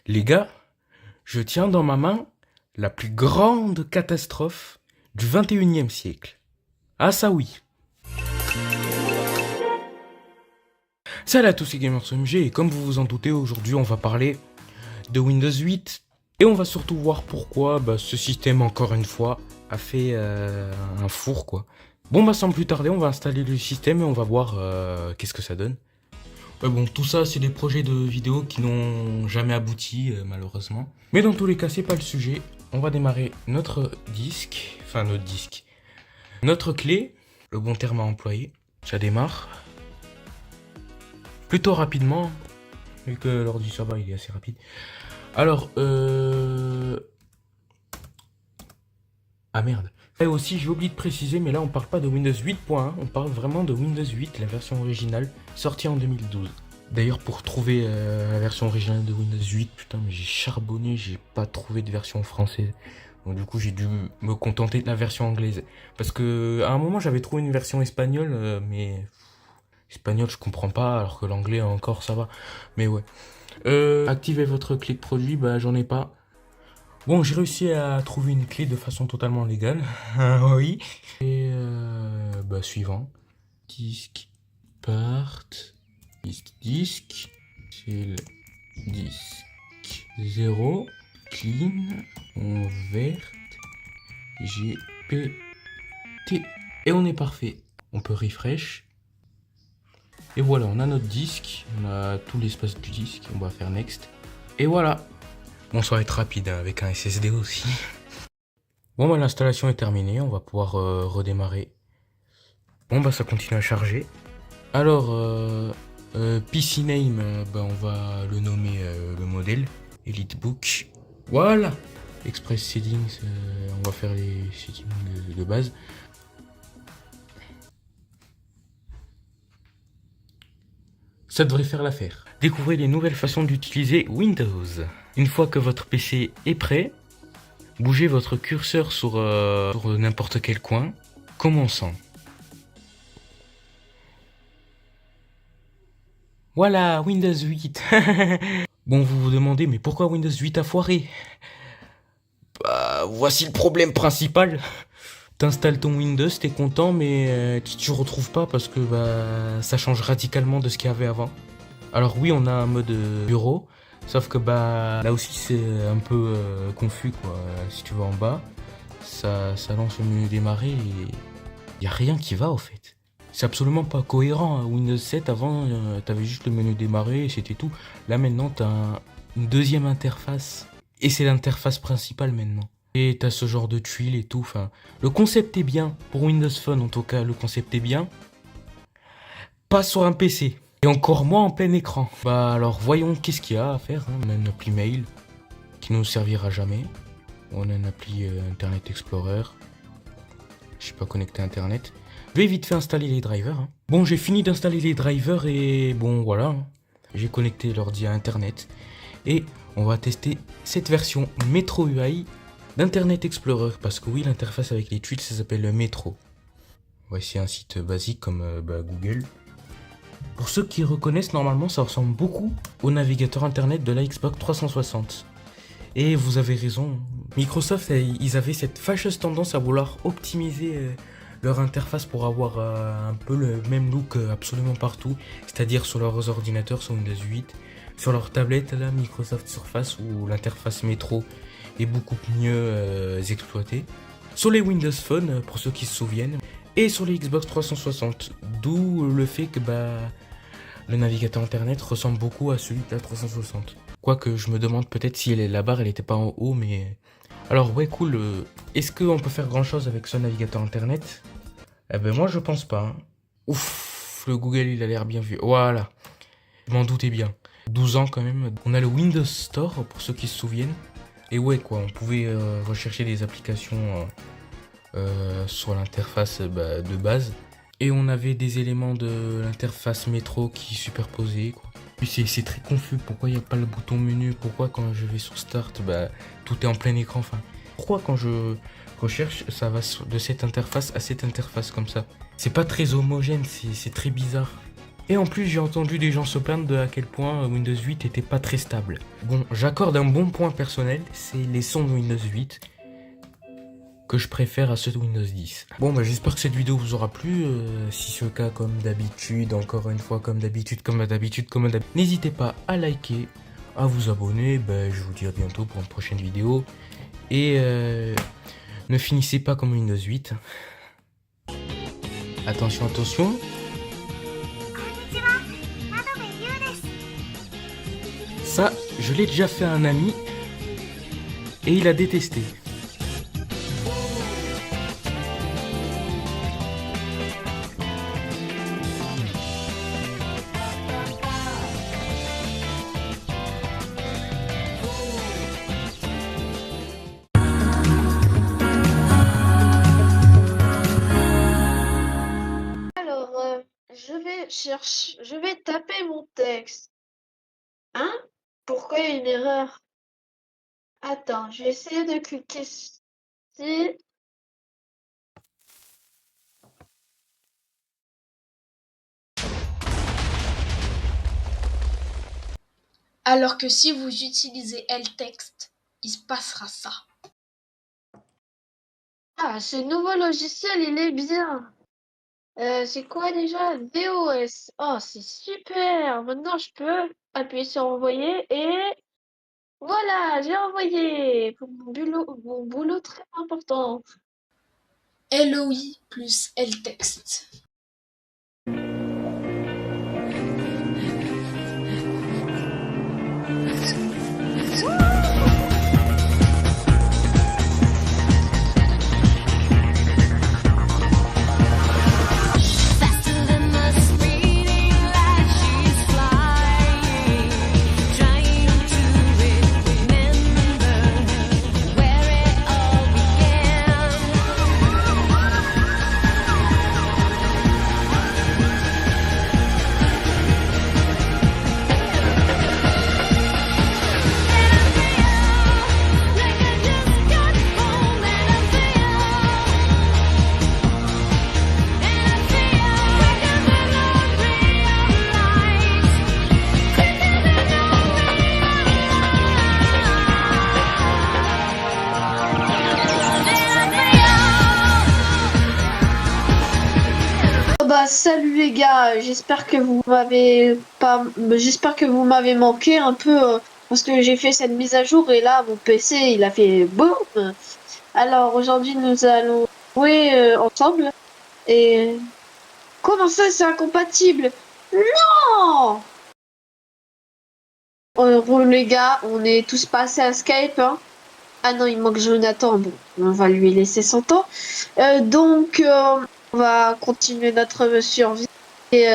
Les gars, je tiens dans ma main la plus grande catastrophe du 21e siècle. Ah ça oui. Salut à tous les gamers MG et comme vous vous en doutez, aujourd'hui on va parler de Windows 8 et on va surtout voir pourquoi ce système encore une fois a fait un four quoi. Bon sans plus tarder on va installer le système et on va voir qu'est-ce que ça donne. Bon, tout ça, c'est des projets de vidéos qui n'ont jamais abouti, malheureusement. Mais dans tous les cas, c'est pas le sujet. On va démarrer notre disque. Enfin, notre disque. Notre clé. Le bon terme à employer. Ça démarre. Plutôt rapidement. Vu que l'ordi, ça va, il est assez rapide. Alors, ah merde. Et aussi, j'ai oublié de préciser, mais là, on parle pas de Windows 8.1. On parle vraiment de Windows 8, la version originale, sortie en 2012. D'ailleurs, pour trouver la version originale de Windows 8, putain, mais j'ai charbonné, j'ai pas trouvé de version française. Donc du coup, j'ai dû me contenter de la version anglaise. Parce que à un moment, j'avais trouvé une version espagnole, mais espagnol, je comprends pas, alors que l'anglais encore, ça va. Mais ouais. Activez votre clé de produit, j'en ai pas. Bon, j'ai réussi à trouver une clé de façon totalement légale. Oui. Et suivant. Disque, part. Disque, c'est le disque 0, clean, en verte, GPT, et on est parfait. On peut refresh, et voilà, on a notre disque, on a tout l'espace du disque, on va faire next, et voilà. Bon, ça va être rapide hein, avec un SSD aussi. Bon, l'installation est terminée, on va pouvoir redémarrer. Bon, ça continue à charger. Alors, PC name, on va le nommer le modèle. EliteBook. Voilà. Express settings, on va faire les settings de base. Ça devrait faire l'affaire. Découvrez les nouvelles façons d'utiliser Windows. Une fois que votre PC est prêt, bougez votre curseur sur n'importe quel coin. Commençons. Voilà, Windows 8. Bon, vous vous demandez, mais pourquoi Windows 8 a foiré? Voici le problème principal. T'installes ton Windows, t'es content, mais tu retrouves pas parce que ça change radicalement de ce qu'il y avait avant. Alors oui, on a un mode bureau, sauf que là aussi c'est un peu confus quoi. Si tu vas en bas, ça lance le menu démarrer et y a rien qui va au fait. C'est absolument pas cohérent. Hein. Windows 7 avant, t'avais juste le menu démarrer et c'était tout. Là maintenant, t'as une deuxième interface et c'est l'interface principale maintenant. Et t'as ce genre de tuiles et tout. Enfin, le concept est bien pour Windows Phone en tout cas. Le concept est bien. Pas sur un PC. Et encore moins en plein écran. Alors voyons qu'est-ce qu'il y a à faire. Hein. On a une appli mail qui nous servira jamais. On a une appli Internet Explorer. Je suis pas connecté à Internet. Je vais vite fait installer les drivers. Hein. Bon, j'ai fini d'installer les drivers et bon, voilà. Hein. J'ai connecté l'ordi à Internet. Et on va tester cette version Metro UI d'Internet Explorer. Parce que oui, l'interface avec les tuiles, ça s'appelle le Metro. Voici un site basique comme Google. Pour ceux qui reconnaissent, normalement, ça ressemble beaucoup au navigateur Internet de la Xbox 360. Et vous avez raison. Microsoft, ils avaient cette fâcheuse tendance à vouloir optimiser leur interface pour avoir un peu le même look absolument partout, c'est-à-dire sur leurs ordinateurs, sur Windows 8, sur leur tablette, là, Microsoft Surface, où l'interface Metro est beaucoup mieux exploitée, sur les Windows Phone, pour ceux qui se souviennent, et sur les Xbox 360, d'où le fait que le navigateur internet ressemble beaucoup à celui de la 360. Quoique je me demande peut-être si la barre elle était pas en haut, mais... Alors ouais cool, est-ce qu'on peut faire grand chose avec ce navigateur internet? Moi je pense pas. Hein. Ouf, le Google il a l'air bien vu. Voilà, je m'en doutais bien. 12 ans quand même. On a le Windows Store pour ceux qui se souviennent. Et ouais quoi, on pouvait rechercher des applications sur l'interface de base. Et on avait des éléments de l'interface métro qui superposaient quoi. Puis c'est très confus, pourquoi il n'y a pas le bouton menu, pourquoi quand je vais sur Start, tout est en plein écran, enfin. Pourquoi quand je recherche, ça va de cette interface à cette interface comme ça. C'est pas très homogène, c'est très bizarre. Et en plus, j'ai entendu des gens se plaindre de à quel point Windows 8 était pas très stable. Bon, j'accorde un bon point personnel, c'est les sons de Windows 8 que je préfère à ceux de Windows 10. Bon, bah j'espère que cette vidéo vous aura plu. Si c'est le cas, comme d'habitude, encore une fois, comme d'habitude, n'hésitez pas à liker, à vous abonner. Bah, je vous dis à bientôt pour une prochaine vidéo. Et ne finissez pas comme Windows 8. Attention, attention. Ça, je l'ai déjà fait à un ami et il a détesté. Alors, je vais taper mon texte. Hein? Pourquoi il y a une erreur? Attends, je vais essayer de cliquer ici. Alors que si vous utilisez LText, il se passera ça. Ah, ce nouveau logiciel, il est bien. C'est quoi déjà? VOS. Oh, c'est super. Maintenant, je peux appuyer sur envoyer et voilà, j'ai envoyé. Mon boulot très important. LOI plus LText. Bah salut les gars, j'espère que vous m'avez manqué un peu parce que j'ai fait cette mise à jour et là mon PC il a fait boum. Alors aujourd'hui nous allons jouer ensemble et comment ça c'est incompatible? Non! Les gars, on est tous passés à Skype hein. Ah non, il manque Jonathan, bon, on va lui laisser son temps. On va continuer notre survie. Et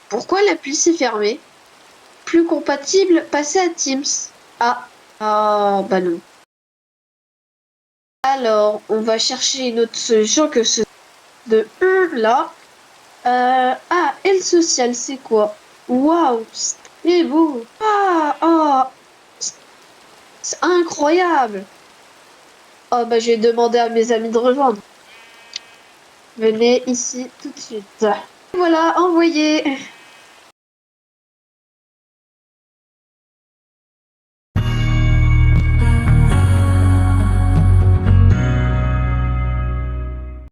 pourquoi l'appli s'est fermée? Plus compatible, passer à Teams. Bah non. Alors, on va chercher une autre solution que ce de là. Et le social, c'est quoi? Waouh, c'est beau. C'est incroyable. Oh bah, je vais demander à mes amis de rejoindre. Venez ici tout de suite. Voilà, envoyé.